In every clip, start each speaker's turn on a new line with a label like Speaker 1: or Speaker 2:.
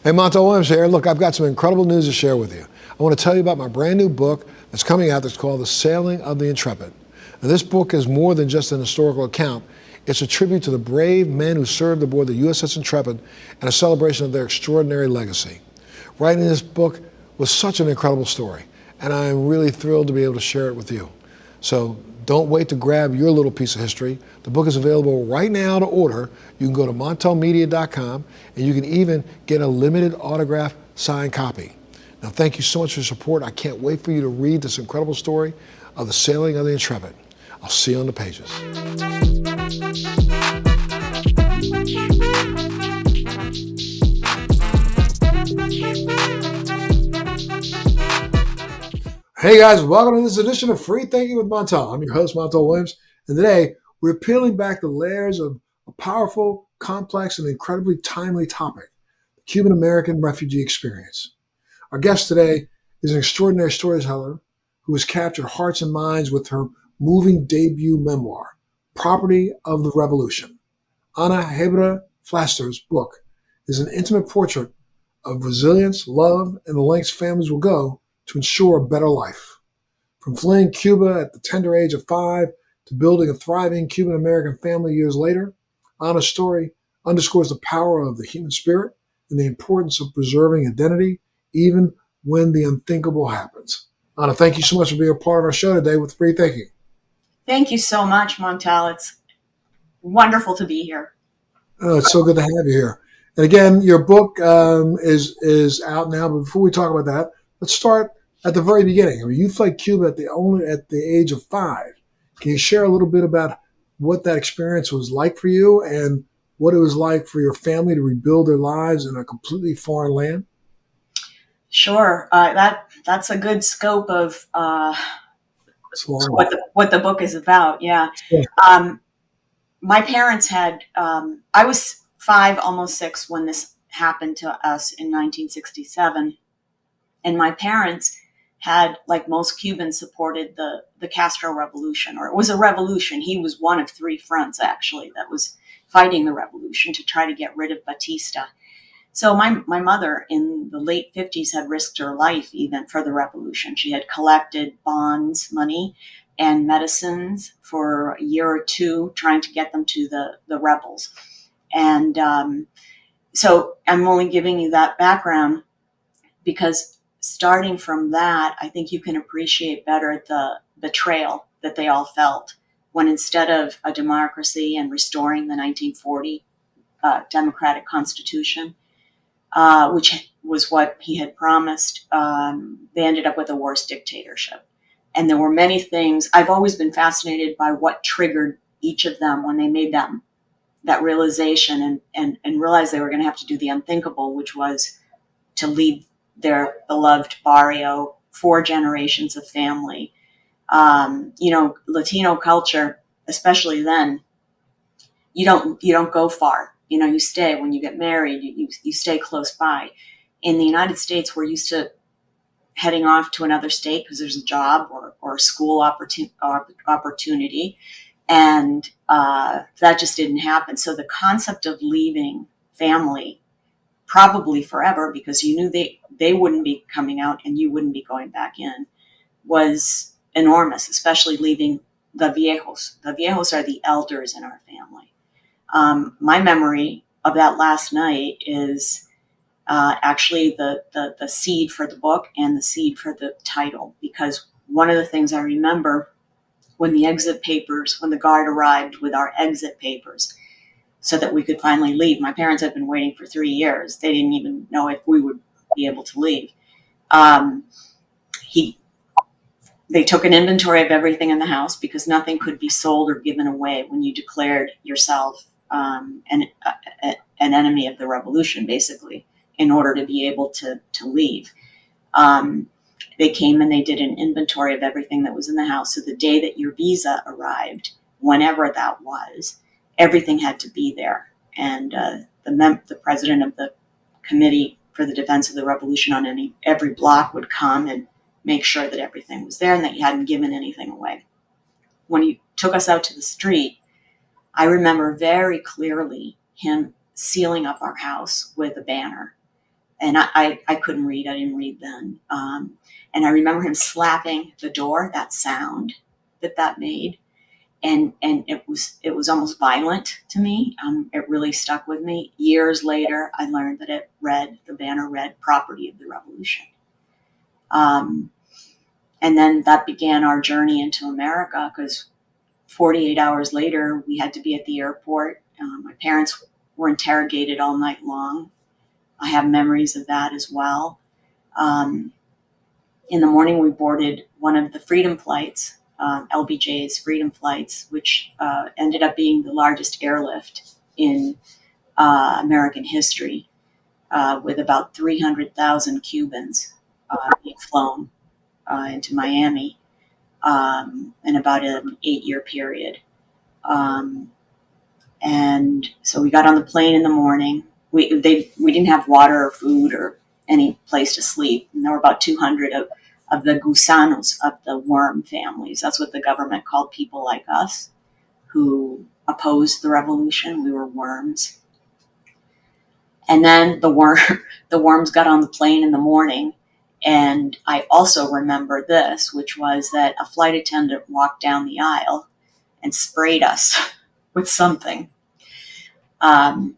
Speaker 1: Hey, Montel Williams here. Look, I've got some incredible news to share with you. I want to tell you about my brand new book that's coming out that's called The Sailing of the Intrepid. Now, this book is more than just an historical account. It's a tribute to the brave men who served aboard the USS Intrepid and a celebration of their extraordinary legacy. Writing this book was such an incredible story, and I'm really thrilled to be able to share it with you. So don't wait to grab your little piece of history. The book is available right now to order. You can go to montelmedia.com, and you can even get a limited autograph signed copy. Now, thank you so much for your support. I can't wait for you to read this incredible story of the sailing of the Intrepid. I'll see you on the pages. Hey guys, welcome to this edition of Free Thinking with Montel. I'm your host, Montel Williams, and today we're peeling back the layers of a powerful, complex, and incredibly timely topic, the Cuban-American refugee experience. Our guest today is an extraordinary storyteller who has captured hearts and minds with her moving debut memoir, Property of the Revolution. Ana Hebra Flaster's book is an intimate portrait of resilience, love, and the lengths families will go to ensure a better life. From fleeing Cuba at the tender age of 5 to building a thriving Cuban-American family years later, Ana's story underscores the power of the human spirit and the importance of preserving identity even when the unthinkable happens. Ana, thank you so much for being a part of our show today with Free Thinking.
Speaker 2: Thank you so much, Montel. It's wonderful to be here.
Speaker 1: It's so good to have you here. And again, your book is out now. But before we talk about that, let's start at the very beginning. I mean, you fled Cuba at the age of 5. Can you share a little bit about what that experience was like for you and what it was like for your family to rebuild their lives in a completely foreign land?
Speaker 2: Sure, that's a good scope of what the book is about. Yeah, my parents had. I was 5, almost 6, when this happened to us in 1967, and my parents had, like most Cubans, supported the Castro revolution, or it was a revolution. He was one of 3 fronts, actually, that was fighting the revolution to try to get rid of Batista. So my mother in the late 50s had risked her life even for the revolution. She had collected bonds, money, and medicines for a year or 2, trying to get them to the rebels. And so I'm only giving you that background because starting from that, I think you can appreciate better the betrayal that they all felt when, instead of a democracy and restoring the 1940 democratic constitution, which was what he had promised, they ended up with a worse dictatorship. And there were many things. I've always been fascinated by what triggered each of them when they made that realization and realized they were going to have to do the unthinkable, which was to leave their beloved barrio, 4 generations of family. Latino culture, especially then, you don't go far. You stay. When you get married, you stay close by. In the United States, we're used to heading off to another state because there's a job or a school opportunity, and that just didn't happen. So the concept of leaving family, probably forever, because you knew they wouldn't be coming out and you wouldn't be going back in, was enormous, especially leaving the viejos. The viejos are the elders in our family. My memory of that last night is actually the seed for the book and the seed for the title, because one of the things I remember when the guard arrived with our exit papers so that we could finally leave. My parents had been waiting for 3 years. They didn't even know if we would be able to leave. They took an inventory of everything in the house because nothing could be sold or given away when you declared yourself an enemy of the revolution, basically, in order to be able to leave. They came and they did an inventory of everything that was in the house. So the day that your visa arrived, whenever that was, everything had to be there. And the president of the Committee for the Defense of the Revolution on every block would come and make sure that everything was there and that you hadn't given anything away. When he took us out to the street, I remember very clearly him sealing up our house with a banner and I couldn't read. I didn't read then. And I remember him slapping the door, that sound that made. And it was almost violent to me. It really stuck with me. Years later, I learned that the banner read "Property of the Revolution." Um, and then that began our journey into America, because 48 hours later, we had to be at the airport. My parents were interrogated all night long. I have memories of that as well. Um, in the morning, we boarded one of the Freedom flights, LBJ's Freedom flights, which ended up being the largest airlift in American history, with about 300,000 Cubans being flown into Miami in about an 8-year period. Um, and so we got on the plane in the morning. We didn't have water or food or any place to sleep, and there were about 200 of the gusanos, of the worm families. That's what the government called people like us who opposed the revolution. We were worms. And then the worms got on the plane in the morning. And I also remember this, which was that a flight attendant walked down the aisle and sprayed us with something. Um,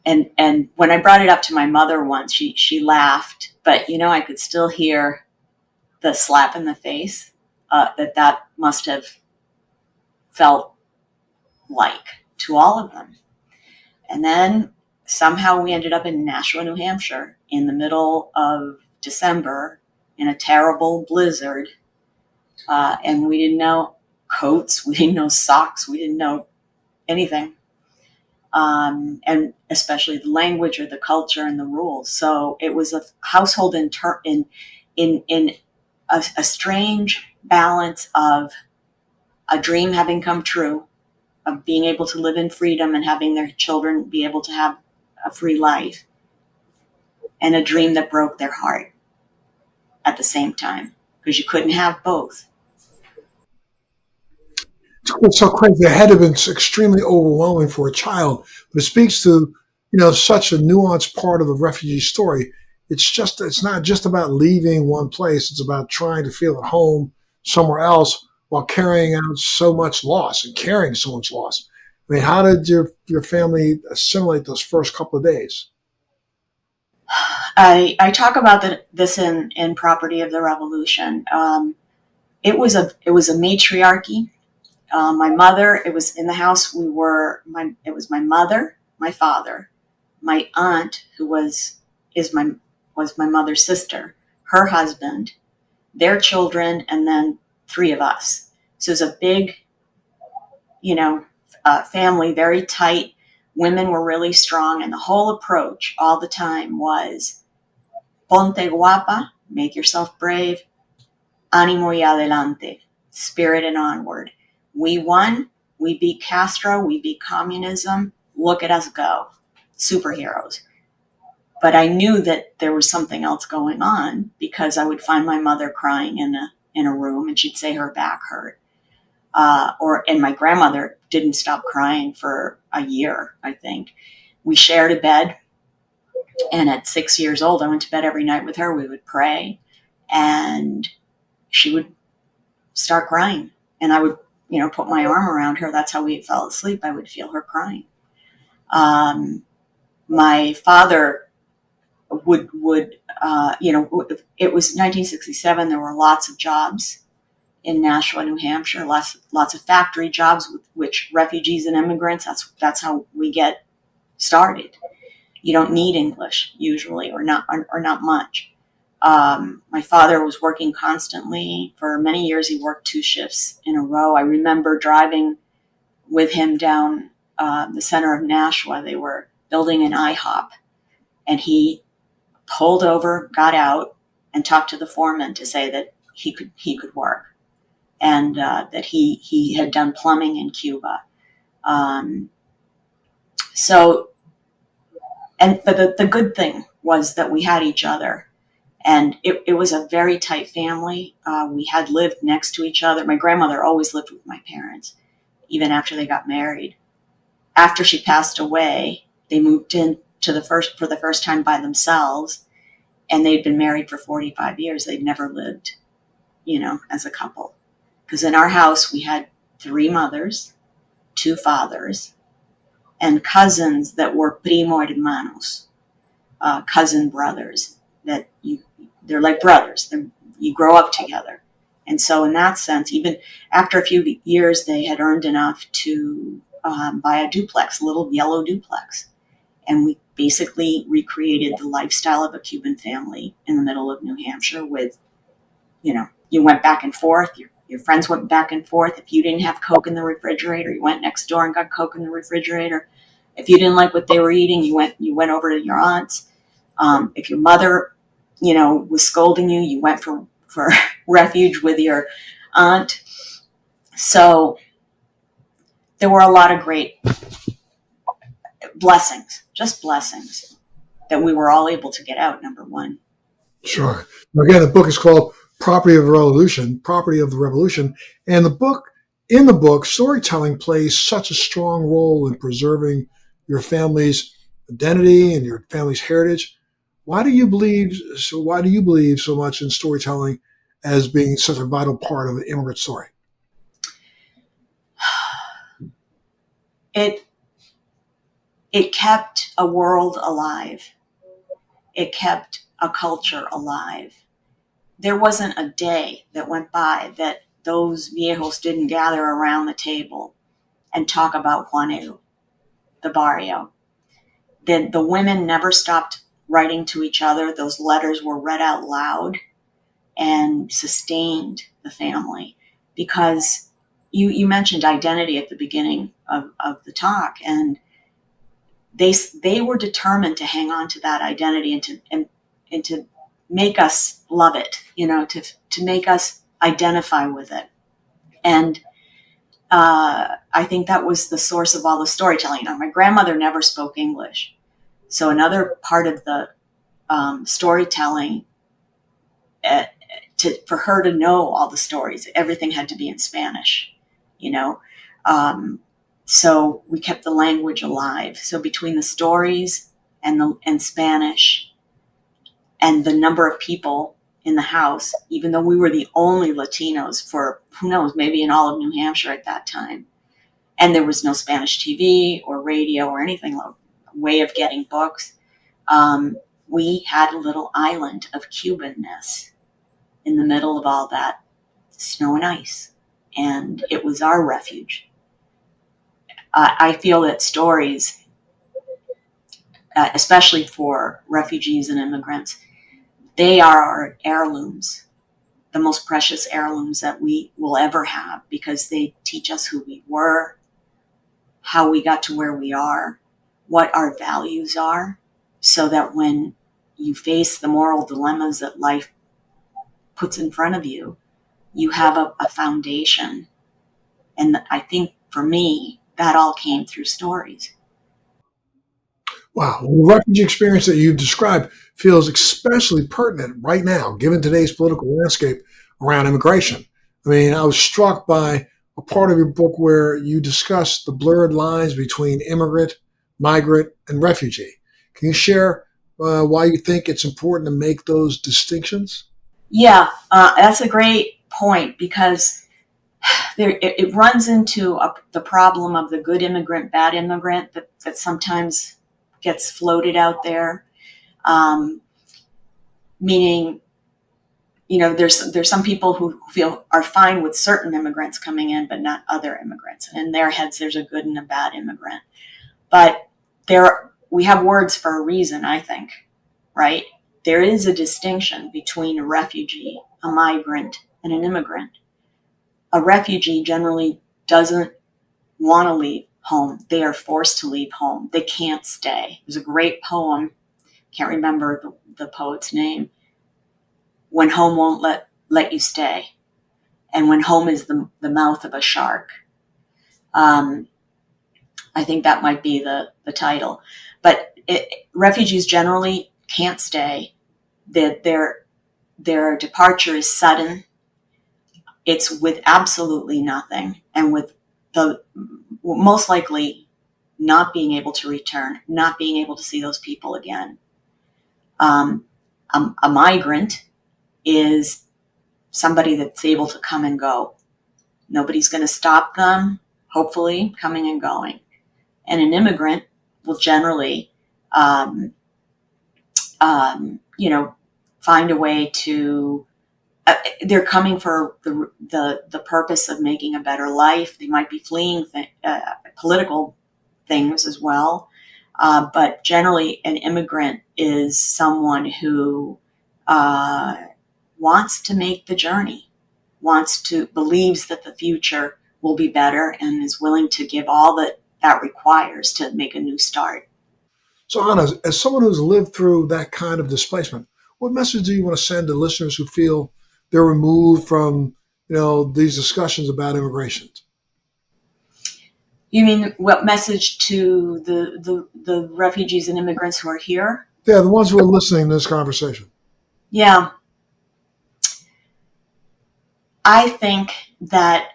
Speaker 2: and when I brought it up to my mother once, she laughed, but I could still hear the slap in the face that must have felt like to all of them. And then somehow we ended up in Nashua, New Hampshire, in the middle of December in a terrible blizzard, and we didn't know coats, we didn't know socks, we didn't know anything. And especially the language or the culture and the rules. So it was a household in a strange balance of a dream having come true, of being able to live in freedom and having their children be able to have a free life, and a dream that broke their heart at the same time, because you couldn't have both.
Speaker 1: It's so crazy. It had to have been extremely overwhelming for a child, but it speaks to such a nuanced part of the refugee story. It's not just about leaving one place. It's about trying to feel at home somewhere else while carrying out so much loss and carrying so much loss. I mean, how did your family assimilate those first couple of days?
Speaker 2: I talk about this in Property of the Revolution. It was a matriarchy. My mother, it was in the house. It was my mother, my father, my aunt, who is my was my mother's sister, her husband, their children, and then 3 of us. So it was a big, family, very tight. Women were really strong, and the whole approach all the time was ponte guapa, make yourself brave, ánimo y adelante, spirit and onward. We won. We beat Castro. We beat communism. Look at us go. Superheroes. But I knew that there was something else going on, because I would find my mother crying in a room, and she'd say her back hurt. And my grandmother didn't stop crying for a year, I think. We shared a bed. And at 6 years old, I went to bed every night with her. We would pray, and she would start crying, and I would, put my arm around her. That's how we fell asleep. I would feel her crying. My father it was 1967. There were lots of jobs in Nashua, New Hampshire, lots of factory jobs, with which refugees and immigrants, that's how we get started. You don't need English usually, or not much. My father was working constantly. For many years, he worked 2 shifts in a row. I remember driving with him down the center of Nashua. They were building an IHOP, and he pulled over, got out, and talked to the foreman to say that he could work, and that he had done plumbing in Cuba. Um, so, but the good thing was that we had each other. And it was a very tight family. We had lived next to each other. My grandmother always lived with my parents, even after they got married. After she passed away, they moved in for the first time by themselves. and they'd been married for 45 years. They'd never lived, as a couple. Because in our house, we had 3 mothers, 2 fathers, and cousins that were primo hermanos, cousin brothers. They're like brothers. You grow up together. And so in that sense, even after a few years, they had earned enough to buy a duplex, a little yellow duplex. And we basically recreated the lifestyle of a Cuban family in the middle of New Hampshire with, you went back and forth. Your friends went back and forth. If you didn't have Coke in the refrigerator, you went next door and got Coke in the refrigerator. If you didn't like what they were eating, you went over to your aunt's. If your mother, was scolding you, you went for refuge with your aunt. So there were a lot of great blessings, just blessings that we were all able to get out, number one.
Speaker 1: Sure. Again, the book is called Property of the Revolution. And in the book, storytelling plays such a strong role in preserving your family's identity and your family's heritage. Why do you believe so much in storytelling as being such a vital part of the immigrant story?
Speaker 2: It it kept a world alive. It kept a culture alive. There wasn't a day that went by that those viejos didn't gather around the table and talk about Juanero, the barrio. The women never stopped writing to each other. Those letters were read out loud and sustained the family because you mentioned identity at the beginning of the talk, and they were determined to hang on to that identity and to make us love it, to make us identify with it. And I think that was the source of all the storytelling. My grandmother never spoke English. So another part of the storytelling, for her to know all the stories, everything had to be in Spanish, you know. So we kept the language alive. So between the stories and Spanish and the number of people in the house, even though we were the only Latinos for, who knows, maybe in all of New Hampshire at that time, and there was no Spanish TV or radio or anything like way of getting books, we had a little island of Cubanness in the middle of all that snow and ice, and it was our refuge. I feel that stories, especially for refugees and immigrants, they are our heirlooms, the most precious heirlooms that we will ever have, because they teach us who we were, how we got to where we are, what our values are, so that when you face the moral dilemmas that life puts in front of you, you have a foundation. And I think for me, that all came through stories.
Speaker 1: Wow. Well, the refugee experience that you've described feels especially pertinent right now, given today's political landscape around immigration. I mean, I was struck by a part of your book where you discuss the blurred lines between immigrant, migrant, and refugee. Can you share why you think it's important to make those distinctions?
Speaker 2: Yeah, that's a great point, because it runs into the problem of the good immigrant, bad immigrant that sometimes gets floated out there. Um, Meaning, there's some people who feel are fine with certain immigrants coming in, but not other immigrants. And in their heads, there's a good and a bad immigrant. But we have words for a reason, I think, right? There is a distinction between a refugee, a migrant, and an immigrant. A refugee generally doesn't want to leave home. They are forced to leave home. They can't stay. There's a great poem, can't remember the poet's name, When Home Won't let you stay, and when home is the mouth of a shark. I think that might be the title. But refugees generally can't stay. Their departure is sudden. It's with absolutely nothing, and with the most likely not being able to return, not being able to see those people again. A migrant is somebody that's able to come and go. Nobody's going to stop them, hopefully, coming and going. And an immigrant will generally, um, find a way to. They're coming for the purpose of making a better life. They might be fleeing political things as well, but generally, an immigrant is someone who uh, wants to make the journey, believes that the future will be better, and is willing to give all that requires to make a new start.
Speaker 1: So, Anna, as someone who's lived through that kind of displacement, what message do you want to send to listeners who feel they're removed from, these discussions about immigration?
Speaker 2: You mean what message to the refugees and immigrants who are here?
Speaker 1: Yeah, the ones who are listening to this conversation.
Speaker 2: Yeah, I think that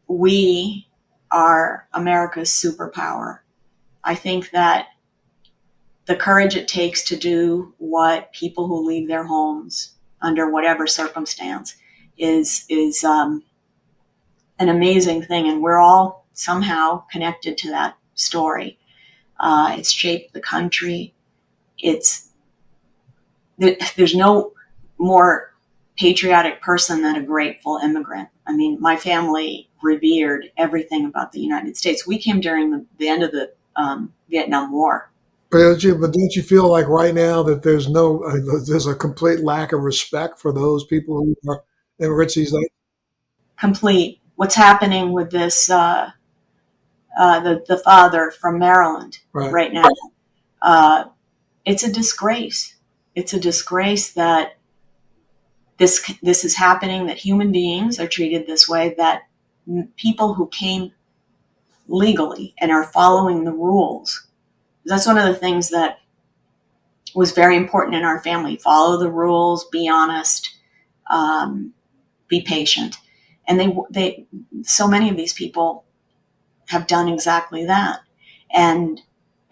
Speaker 2: we are America's superpower. I think that the courage it takes to do what people who leave their homes under whatever circumstance is an amazing thing, and we're all somehow connected to that story. It's shaped the country. It's there's no more patriotic person than a grateful immigrant. I mean, my family revered everything about the United States. We came during the end of the Vietnam War.
Speaker 1: But don't you feel like right now that there's a complete lack of respect for those people who are immigrants these days?
Speaker 2: Complete. What's happening with this? The father from Maryland
Speaker 1: Right.
Speaker 2: right now. Uh, it's a disgrace. It's a disgrace that this is happening. That human beings are treated this way. That people who came legally and are following the rules. That's one of the things that was very important in our family. Follow the rules. Be honest. Um, be patient. And they so many of these people have done exactly that, and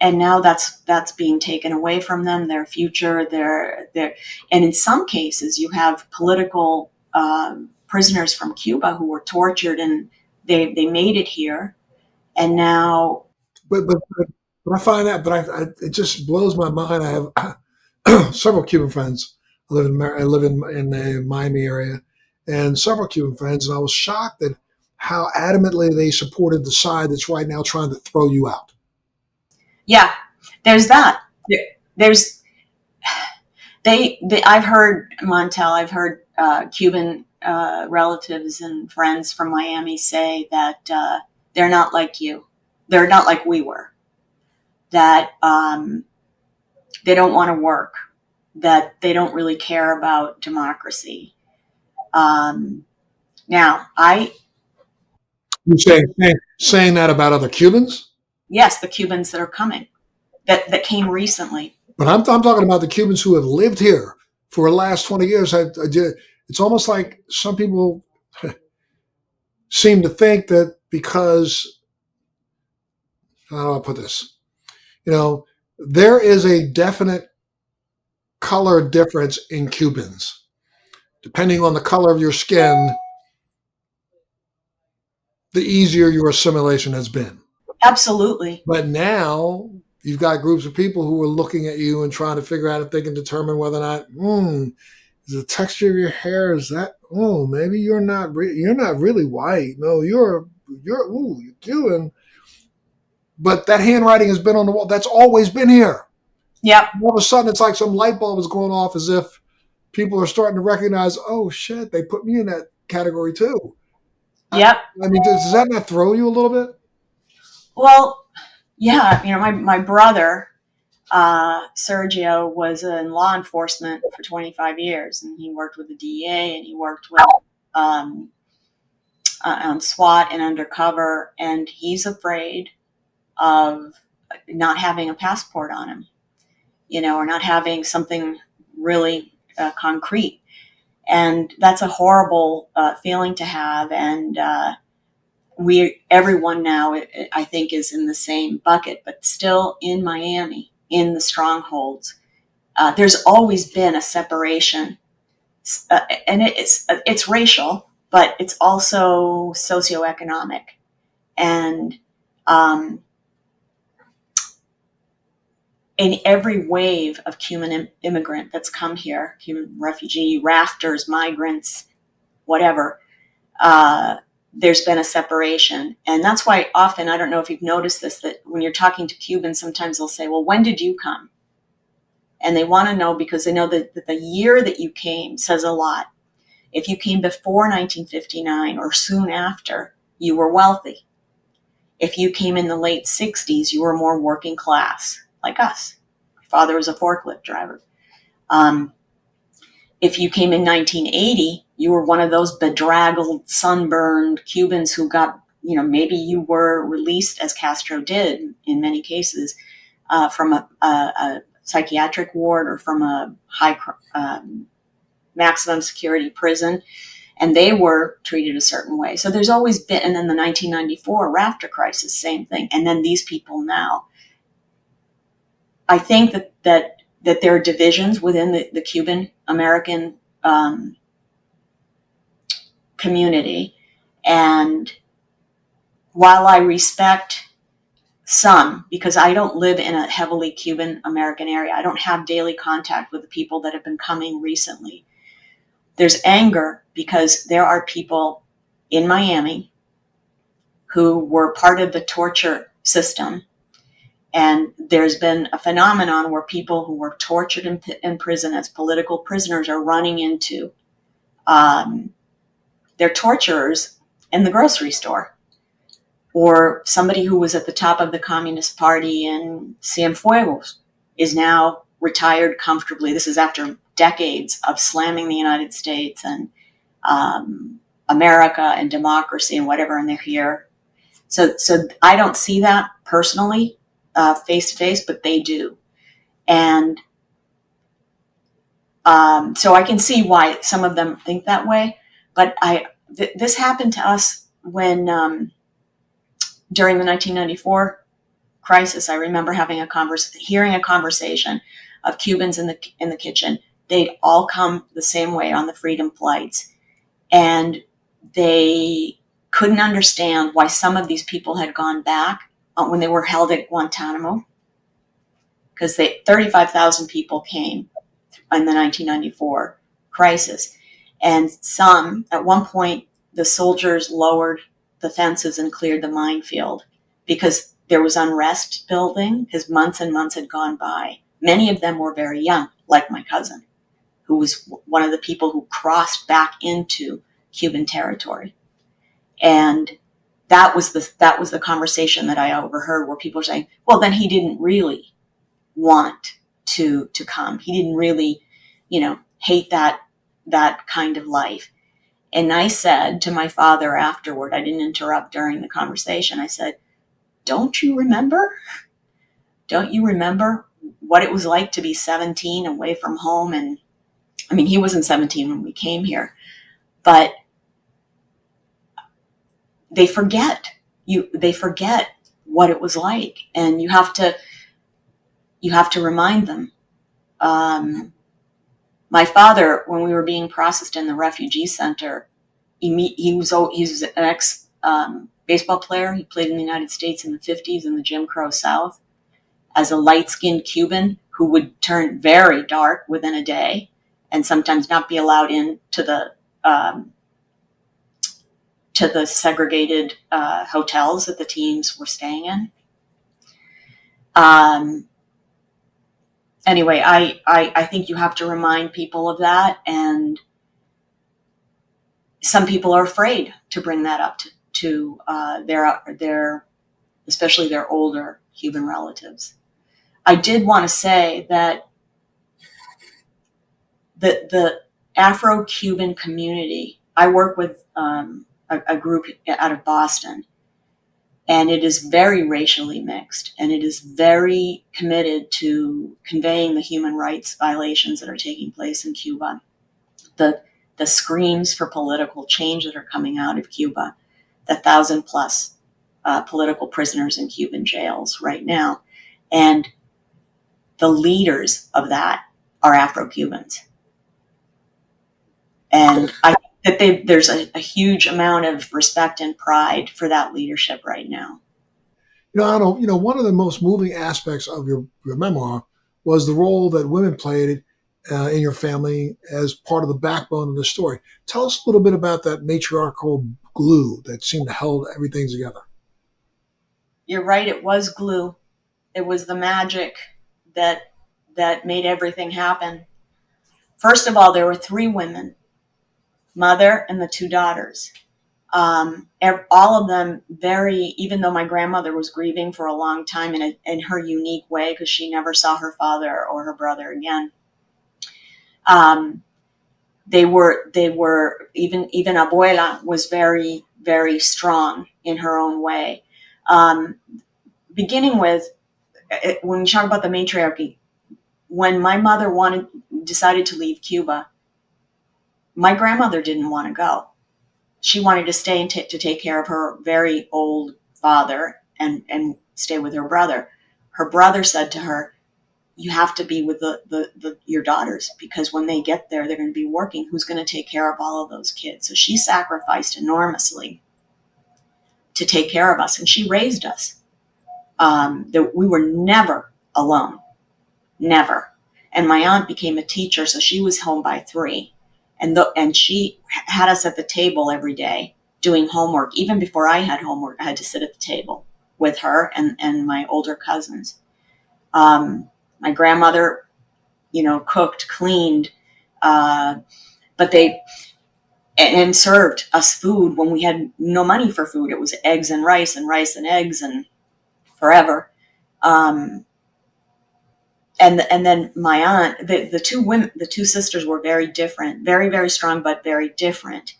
Speaker 2: now that's being taken away from them, their future, their and in some cases you have political prisoners from Cuba who were tortured, and they made it here, and now.
Speaker 1: But I find that, it just blows my mind. I have several Cuban friends. I live in the Miami area, and several Cuban friends, and I was shocked at how adamantly they supported the side that's right now trying to throw you out.
Speaker 2: Yeah, there's that. There's I've heard Montel. I've heard Cuban relatives and friends from Miami say that they're not like you. They're not like we were. That they don't want to work. That they don't really care about democracy. Um, now,
Speaker 1: You saying that about other Cubans?
Speaker 2: yes, the Cubans that are coming, that came recently.
Speaker 1: But I'm talking about the Cubans who have lived here for the last 20 years. It's almost like some people seem to think that because, how do I put this? You know, there is a definite color difference in Cubans. Depending on the color of your skin, the easier your assimilation has been.
Speaker 2: Absolutely.
Speaker 1: But now you've got groups of people who are looking at you and trying to figure out if they can determine whether or not, is the texture of your hair, is that, maybe you're not really white. No, you're Cuban. But that handwriting has been on the wall. That's always been here.
Speaker 2: Yep.
Speaker 1: All of a sudden, it's like some light bulb is going off, as if people are starting to recognize, oh shit, they put me in that category too.
Speaker 2: Yep.
Speaker 1: I mean, does that not throw you a little bit?
Speaker 2: Well, yeah. My brother Sergio was in law enforcement for 25 years, and he worked with the DEA, and he worked with um, on SWAT and undercover, and he's afraid of not having a passport on him, or not having something really concrete. And that's a horrible feeling to have. And everyone now, I think, is in the same bucket, but still in Miami, in the strongholds. there's always been a separation, and it's racial, but it's also socioeconomic. And in every wave of Cuban immigrant that's come here, Cuban refugee, rafters, migrants, whatever, there's been a separation. And that's why often, I don't know if you've noticed this, that when you're talking to Cubans, sometimes they'll say, well, when did you come? And they want to know because they know that the year that you came says a lot. If you came before 1959 or soon after, you were wealthy. If you came in the late 60s, you were more working class, like us. My father was a forklift driver. If you came in 1980, you were one of those bedraggled, sunburned Cubans who got, maybe you were released, as Castro did in many cases, from a psychiatric ward or from a high maximum security prison, and they were treated a certain way. So there's always been, and then the 1994 rafter crisis, same thing. And then these people now. I think that there are divisions within the Cuban American community. And while I respect some, because I don't live in a heavily Cuban American area, I don't have daily contact with the people that have been coming recently. There's anger because there are people in Miami who were part of the torture system. And there's been a phenomenon where people who were tortured in prison as political prisoners are running into their torturers in the grocery store. Or somebody who was at the top of the Communist Party in Cienfuegos is now retired comfortably. This is after decades of slamming the United States and America and democracy and whatever, and they're here. So I don't see that personally face to face, but they do. And so I can see why some of them think that way. But this happened to us when during the 1994 crisis. I remember having hearing a conversation of Cubans in the kitchen. They'd all come the same way on the freedom flights, and they couldn't understand why some of these people had gone back when they were held at Guantanamo, because 35,000 people came in the 1994 crisis. And some, at one point, the soldiers lowered the fences and cleared the minefield because there was unrest building, because months and months had gone by. Many of them were very young, like my cousin, who was one of the people who crossed back into Cuban territory. And that was the conversation that I overheard, where people were saying, well, then he didn't really want to come. He didn't really, hate that kind of life. And I said to my father afterward, I didn't interrupt during the conversation, I said, don't you remember? Don't you remember what it was like to be 17 away from home? And I mean, he wasn't 17 when we came here, but they forget what it was like. And you have to remind them. My father, when we were being processed in the refugee center, he was an ex baseball player. He played in the United States in the 50s in the Jim Crow South as a light-skinned Cuban who would turn very dark within a day and sometimes not be allowed into the segregated hotels that the teams were staying in. Anyway, I think you have to remind people of that, and some people are afraid to bring that up to their especially their older Cuban relatives. I did want to say that the Afro-Cuban community, I work with a group out of Boston, and it is very racially mixed, and it is very committed to conveying the human rights violations that are taking place in Cuba, the screams for political change that are coming out of Cuba, the 1,000+ political prisoners in Cuban jails right now, and the leaders of that are Afro-Cubans. And I think that there's a huge amount of respect and pride for that leadership right now.
Speaker 1: I don't. One of the most moving aspects of your memoir was the role that women played in your family as part of the backbone of the story. Tell us a little bit about that matriarchal glue that seemed to hold everything together.
Speaker 2: You're right, it was glue. It was the magic that made everything happen. First of all, there were three women, mother and the two daughters. All of them very, even though my grandmother was grieving for a long time in her unique way, because she never saw her father or her brother again. Um, they were even abuela was very, very strong in her own way. Um, Beginning with, when we talk about the matriarchy, when my mother decided to leave Cuba, my grandmother didn't want to go. She wanted to stay and to take care of her very old father and stay with her brother. Her brother said to her, "You have to be with your daughters, because when they get there, they're going to be working. Who's going to take care of all of those kids?" So she sacrificed enormously to take care of us, and she raised us. We were never alone, never. And my aunt became a teacher, so she was home by 3, and she had us at the table every day doing homework. Even before I had homework, I had to sit at the table with her and my older cousins. My grandmother, cooked, cleaned, uh, but and served us food when we had no money for food. It was eggs and rice and eggs and forever. Um, and then my aunt, the two sisters were very different, very, very strong, but very different.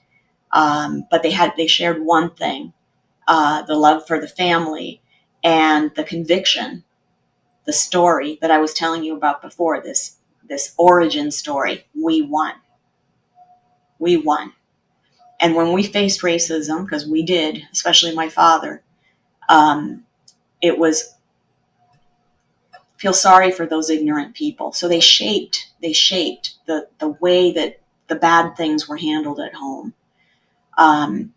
Speaker 2: But they shared one thing, the love for the family and the conviction, the story that I was telling you about before, this origin story. We won. And when we faced racism, because we did, especially my father, it was feel sorry for those ignorant people. So they shaped the way that the bad things were handled at home. Um,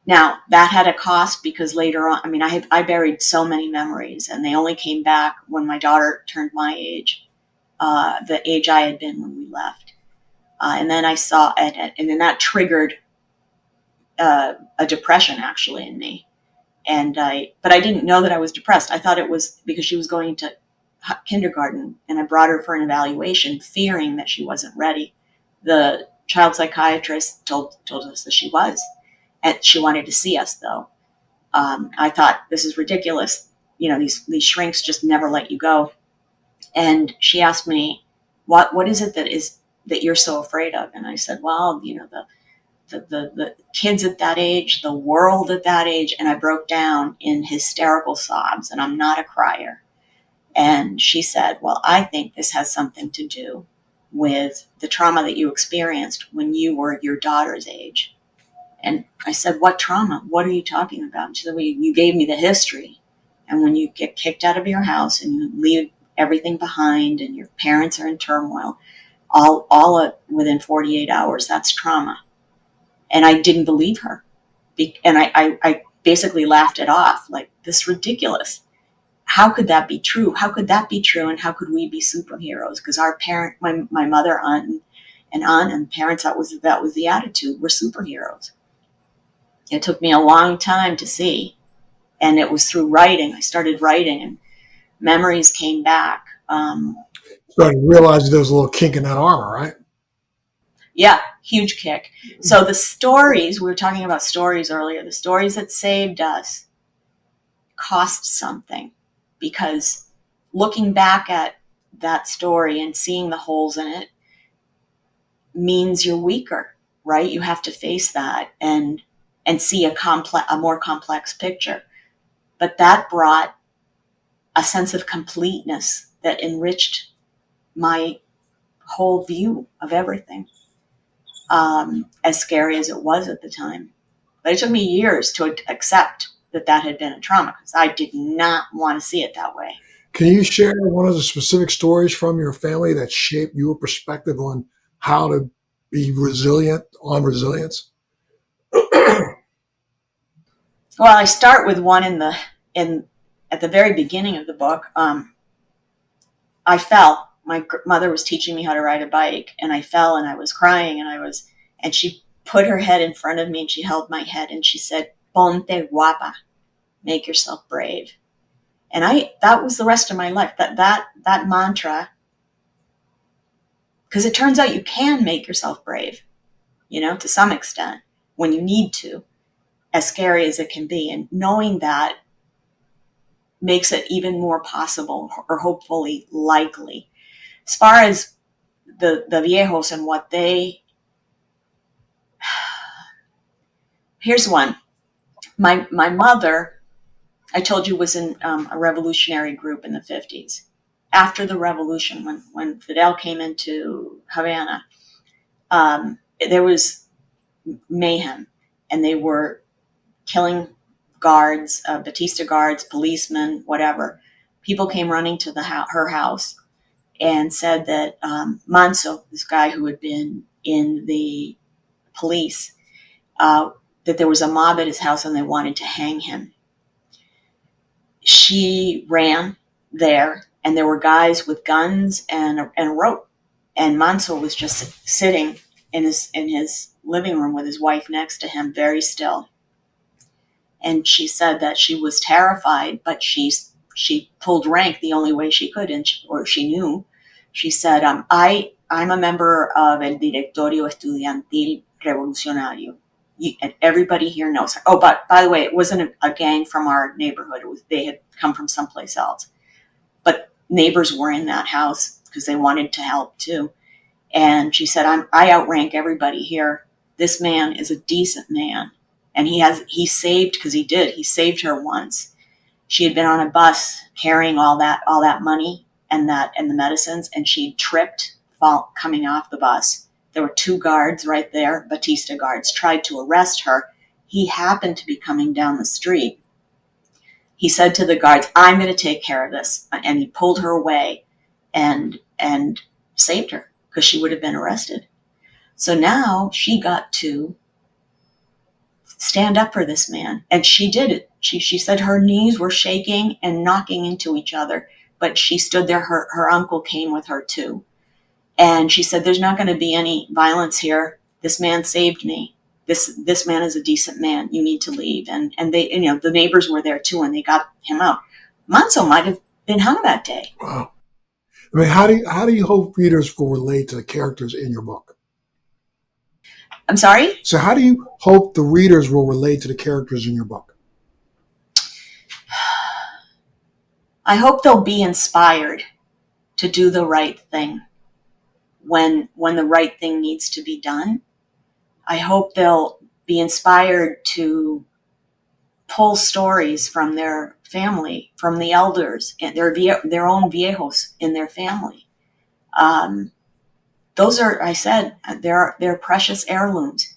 Speaker 2: Now that had a cost, because later on, I mean, I buried so many memories, and they only came back when my daughter turned my age, the age I had been when we left. And then I saw it, and then that triggered a depression actually in me. But I didn't know that I was depressed. I thought it was because she was going to kindergarten, and I brought her for an evaluation, fearing that she wasn't ready. The child psychiatrist told us that she was, and she wanted to see us though. I thought, this is ridiculous. These shrinks just never let you go. And she asked me, what is it that you're so afraid of? And I said, well, the kids at that age, the world at that age. And I broke down in hysterical sobs, and I'm not a crier. And she said, well, I think this has something to do with the trauma that you experienced when you were your daughter's age. And I said, what trauma? What are you talking about? And she said, well, you gave me the history. And when you get kicked out of your house and you leave everything behind and your parents are in turmoil, all within 48 hours, that's trauma. And I didn't believe her. And I basically laughed it off, like, this is ridiculous. How could that be true? How could that be true? And how could we be superheroes? Because my mother, aunt, and parents, that was the attitude. We're superheroes. It took me a long time to see, and it was through writing. I started writing, and memories came back.
Speaker 1: So you realize there was a little kink in that armor, right?
Speaker 2: Yeah, huge kick. So the stories, we were talking about stories earlier, the stories that saved us cost something, because looking back at that story and seeing the holes in it means you're weaker, right? You have to face that and see a more complex picture. But that brought a sense of completeness that enriched my whole view of everything, as scary as it was at the time. But it took me years to accept that had been a trauma, because I did not want to see it that way.
Speaker 1: Can you share one of the specific stories from your family that shaped your perspective on how to be resilient on resilience?
Speaker 2: Well, I start with one in at the very beginning of the book. I fell. My mother was teaching me how to ride a bike, and I fell, and I was crying, and she put her head in front of me, and she held my head, and she said, "Ponte guapa, make yourself brave." And that was the rest of my life. That mantra, because it turns out you can make yourself brave, to some extent when you need to, as scary as it can be, and knowing that makes it even more possible, or hopefully likely. As far as the viejos and what they, here's one. My mother, I told you, was in a revolutionary group in the 50s. After the revolution, when Fidel came into Havana, there was mayhem, and they were killing guards, Batista guards, policemen, whatever. People came running to her house and said that Manso, this guy who had been in the police, that there was a mob at his house and they wanted to hang him. She ran there, and there were guys with guns and a rope. And Manso was just sitting in his living room with his wife next to him, very still. And she said that she was terrified, but she pulled rank the only way she could, or she knew. She said, I'm a member of el Directorio Estudiantil Revolucionario. And everybody here knows her. Oh, but by the way, it wasn't a gang from our neighborhood. They had come from someplace else. But neighbors were in that house because they wanted to help too. And she said, I outrank everybody here. This man is a decent man. And he saved, because he saved her once. She had been on a bus carrying all that money and the medicines, and she tripped coming off the bus. There were two guards right there, Batista guards, tried to arrest her. He happened to be coming down the street. He said to the guards, "I'm going to take care of this." And he pulled her away and saved her, because she would have been arrested. So now she got to stand up for this man. And she did it. She said her knees were shaking and knocking into each other, but she stood there. Her uncle came with her too. And she said, "There's not going to be any violence here. This man saved me. This man is a decent man. You need to leave." And they, the neighbors were there too, and they got him out. Manso might have been hung that day.
Speaker 1: Wow. I mean, how do you hope readers will relate to the characters in your book?
Speaker 2: I'm sorry?
Speaker 1: So how do you hope the readers will relate to the characters in your book?
Speaker 2: I hope they'll be inspired to do the right thing when the right thing needs to be done. I hope they'll be inspired to pull stories from their family, from the elders, and their own viejos in their family. Those are, I said, they're precious heirlooms.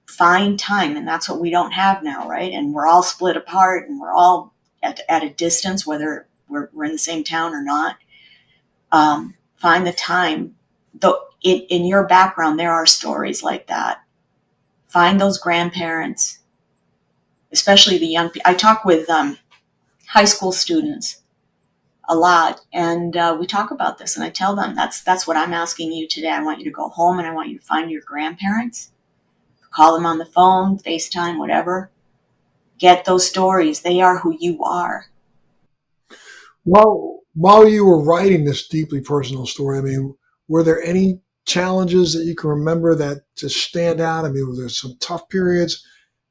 Speaker 2: Find time, and that's what we don't have now, right? And we're all split apart, and we're all at a distance, whether we're in the same town or not. Find the time. Though in your background, there are stories like that. Find those grandparents, especially the young people. I talk with high school students a lot, and we talk about this, and I tell them that's what I'm asking you today. I want you to go home, and I want you to find your grandparents, call them on the phone, FaceTime, whatever. Get those stories. They are who you are.
Speaker 1: While you were writing this deeply personal story, I mean, were there any challenges that you can remember that just stand out? I mean, were there some tough periods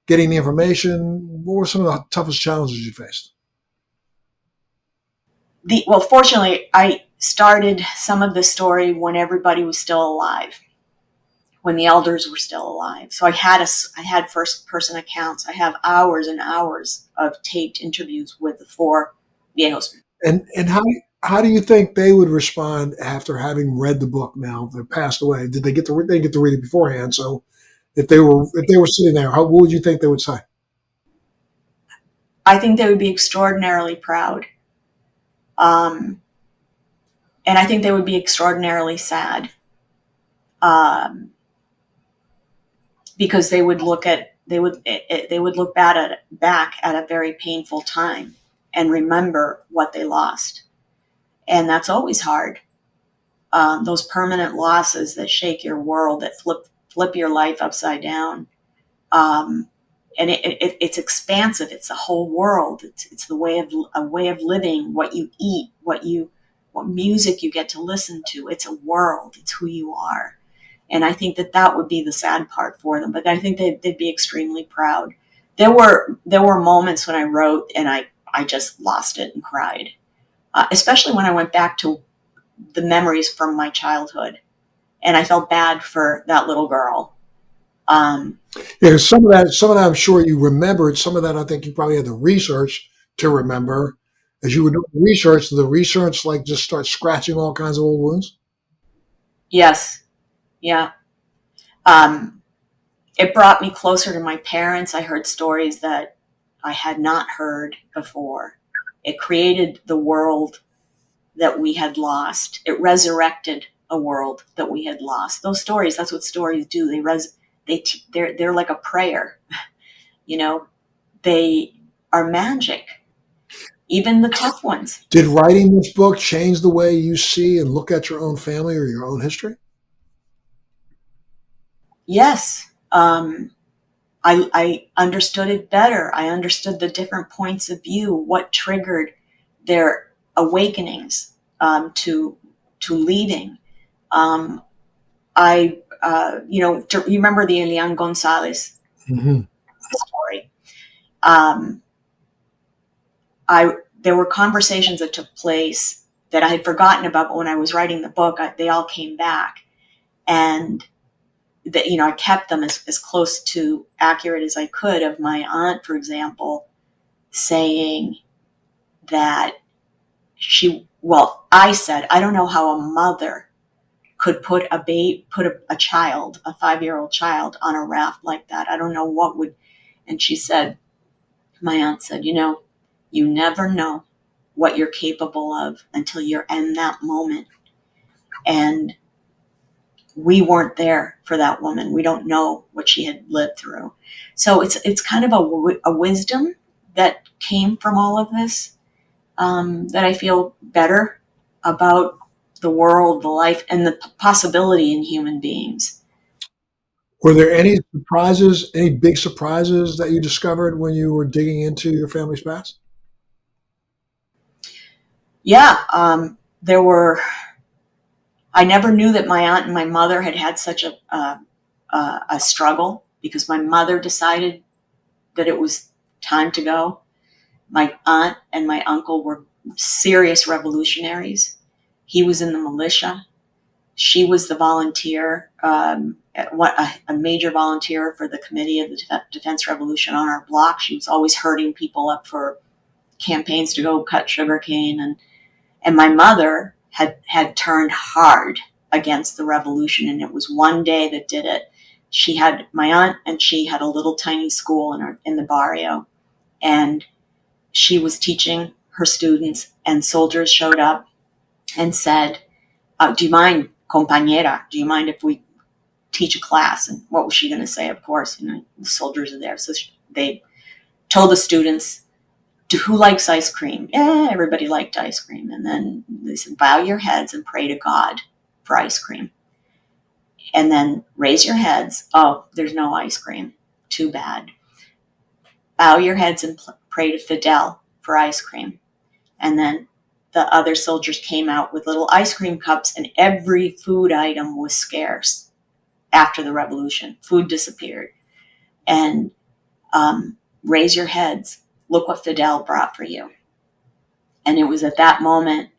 Speaker 1: getting the information? What were some of the toughest challenges you faced?
Speaker 2: Well, fortunately, I started some of the story when everybody was still alive, when the elders were still alive. So I had first person accounts. I have hours and hours of taped interviews with the four viejos.
Speaker 1: And how do you think they would respond after having read the book? Now they're passed away. Did they get to they get to read it beforehand? So if they were sitting there, what would you think they would say?
Speaker 2: I think they would be extraordinarily proud. Um, and I think they would be extraordinarily sad, um, because they would look back at a very painful time and remember what they lost, and that's always hard. Those permanent losses that shake your world, that flip your life upside down. Um, and it's expansive. It's a whole world. It's the way of a way of living. What you eat, what music you get to listen to. It's a world. It's who you are. And I think that would be the sad part for them. But I think they'd be extremely proud. There were moments when I wrote and I just lost it and cried, especially when I went back to the memories from my childhood, and I felt bad for that little girl. Um,
Speaker 1: Yeah, some of that, I'm sure you remembered. Some of that, I think you probably had the research to remember. As you were doing research, did the research like just start scratching all kinds of old wounds?
Speaker 2: yes, yeah. Um, it brought me closer to my parents. I heard stories that I had not heard before. It created the world that we had lost. It resurrected a world that we had lost. Those stories, that's what stories do. They're like a prayer. You know, they are magic. Even the tough ones.
Speaker 1: Did writing this book change the way you see and look at your own family or your own history?
Speaker 2: Yes. I understood it better. I understood the different points of view, what triggered their awakenings, to leading. Um, you remember the Elian Gonzalez
Speaker 1: Hmm.
Speaker 2: story? Um, I There were conversations that took place that I had forgotten about, but when I was writing the book, they all came back, and that I kept them as close to accurate as I could. Of my aunt, for example, saying that I said, I don't know how a mother could put a child, a 5-year-old child, on a raft like that. I don't know what would. And she said, my aunt said, you never know what you're capable of until you're in that moment. And we weren't there for that woman. We don't know what she had lived through. So it's kind of a wisdom that came from all of this, that I feel better about the world, the life, and the possibility in human beings.
Speaker 1: Were there any surprises, any big surprises that you discovered when you were digging into your family's past?
Speaker 2: Yeah, there were. I never knew that my aunt and my mother had such a struggle, because my mother decided that it was time to go. My aunt and my uncle were serious revolutionaries. He was in the militia. She was the volunteer, a major volunteer for the Committee of the Defense Revolution on our block. She was always herding people up for campaigns to go cut sugarcane, and my mother had turned hard against the revolution, and it was one day that did it. She had my aunt, and she had a little tiny school in the barrio, and she was teaching her students, and soldiers showed up and said, "Do you mind, compañera? Do you mind if we teach a class?" And what was she going to say? Of course, the soldiers are there, so they told the students, who likes ice cream? Yeah, everybody liked ice cream. And then they said, bow your heads and pray to God for ice cream. And then raise your heads. Oh, there's no ice cream. Too bad. Bow your heads and pray to Fidel for ice cream. And then the other soldiers came out with little ice cream cups, and every food item was scarce after the revolution. Food disappeared. And raise your heads. Look what Fidel brought for you. And it was at that moment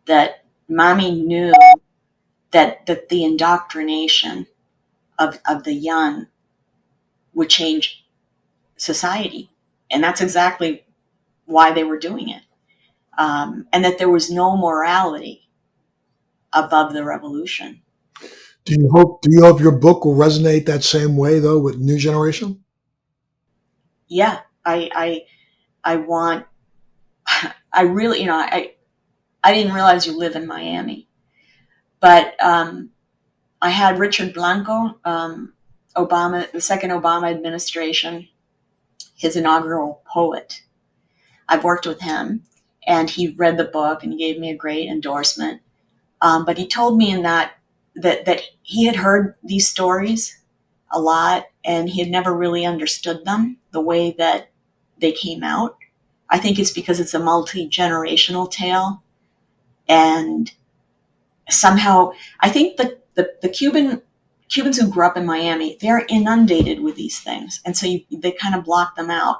Speaker 2: that mommy knew that the indoctrination of the young would change society. And that's exactly why they were doing it. And that there was no morality above the revolution.
Speaker 1: Do you hope your book will resonate that same way though with new generation?
Speaker 2: Yeah, I want, I really, I didn't realize you live in Miami. But I had Richard Blanco, Obama, the second Obama administration, his inaugural poet. I've worked with him, and he read the book and he gave me a great endorsement. But he told me in that he had heard these stories a lot, and he had never really understood them the way that they came out. I think it's because it's a multi-generational tale, and somehow I think the Cubans who grew up in Miami, they're inundated with these things, and so they kind of block them out.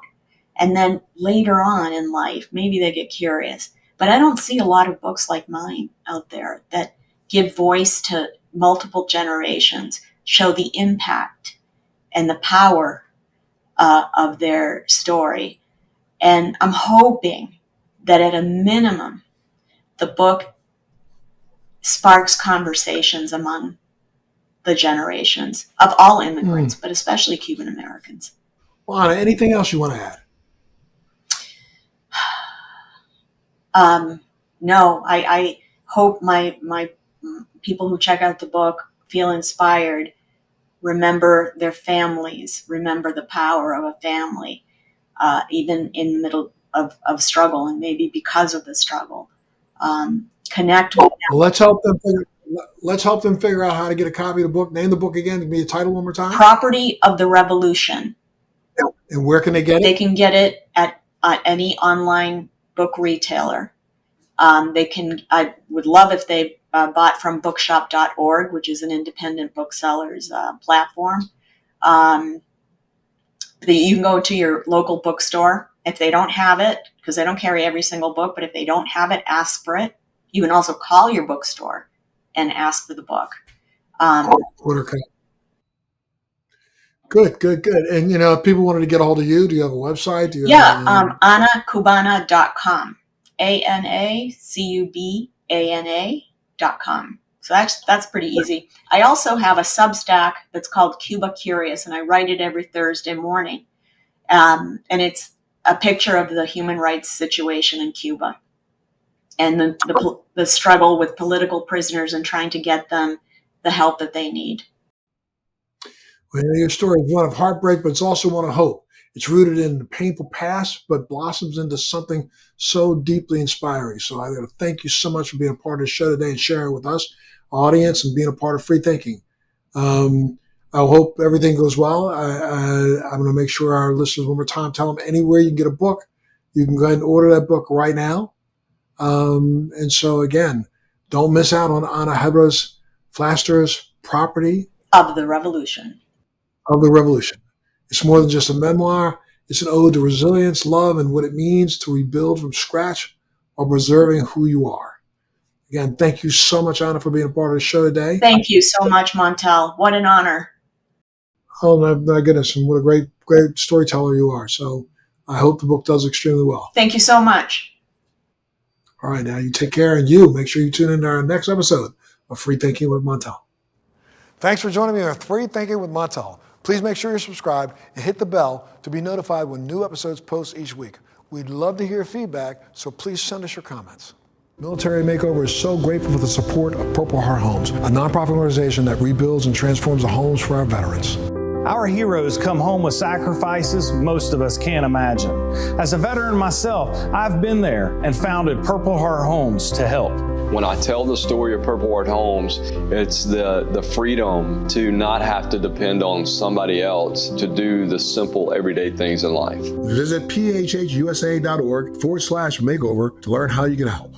Speaker 2: And then later on in life, maybe they get curious. But I don't see a lot of books like mine out there that give voice to multiple generations, show the impact and the power of their story. And I'm hoping that at a minimum, the book sparks conversations among the generations of all immigrants, but especially Cuban Americans.
Speaker 1: Well, Ana, anything else you want to add?
Speaker 2: No, I hope my people who check out the book feel inspired, remember their families, remember the power of a family, even in the middle of struggle, and maybe because of the struggle. Connect with them.
Speaker 1: Well, let's help them figure out how to get a copy of the book. Name the book again. Give me the title one more time.
Speaker 2: Property of the Revolution.
Speaker 1: And where can they get it?
Speaker 2: They can get it at any online book retailer. I would love if they bought from bookshop.org, which is an independent booksellers platform. You can go to your local bookstore. If they don't have it, because they don't carry every single book, but if they don't have it, ask for it. You can also call your bookstore and ask for the book.
Speaker 1: Good. And, if people wanted to get a hold of you, do you have a website?
Speaker 2: AnaCubana.com. AnaCubana.com. So that's pretty easy. I also have a Substack that's called Cuba Curious, and I write it every Thursday morning. And it's a picture of the human rights situation in Cuba and the struggle with political prisoners and trying to get them the help that they need.
Speaker 1: Well, your story is one of heartbreak, but it's also one of hope. It's rooted in the painful past, but blossoms into something so deeply inspiring. So I got to thank you so much for being a part of the show today and sharing with us, our audience, and being a part of Free Thinking. I hope everything goes well. I'm going to make sure our listeners one more time, tell them anywhere you can get a book, you can go ahead and order that book right now. And so again, don't miss out on Ana Hebra Flaster's Property
Speaker 2: of the Revolution.
Speaker 1: It's more than just a memoir. It's an ode to resilience, love, and what it means to rebuild from scratch while preserving who you are. Again, thank you so much, Ana, for being a part of the show today.
Speaker 2: Thank you so much, Montel. What an honor.
Speaker 1: Oh, my goodness. And what a great storyteller you are. So I hope the book does extremely well.
Speaker 2: Thank you so much.
Speaker 1: All right, now you take care, and you make sure you tune in to our next episode of Free Thinking with Montel. Thanks for joining me on Free Thinking with Montel. Please make sure you're subscribed and hit the bell to be notified when new episodes post each week. We'd love to hear your feedback, so please send us your comments. Military Makeover is so grateful for the support of Purple Heart Homes, a nonprofit organization that rebuilds and transforms the homes for our veterans.
Speaker 3: Our heroes come home with sacrifices most of us can't imagine. As a veteran myself, I've been there and founded Purple Heart Homes to help.
Speaker 4: When I tell the story of Purple Heart Homes, it's the freedom to not have to depend on somebody else to do the simple everyday things in life.
Speaker 1: Visit phhusa.org/makeover to learn how you can help.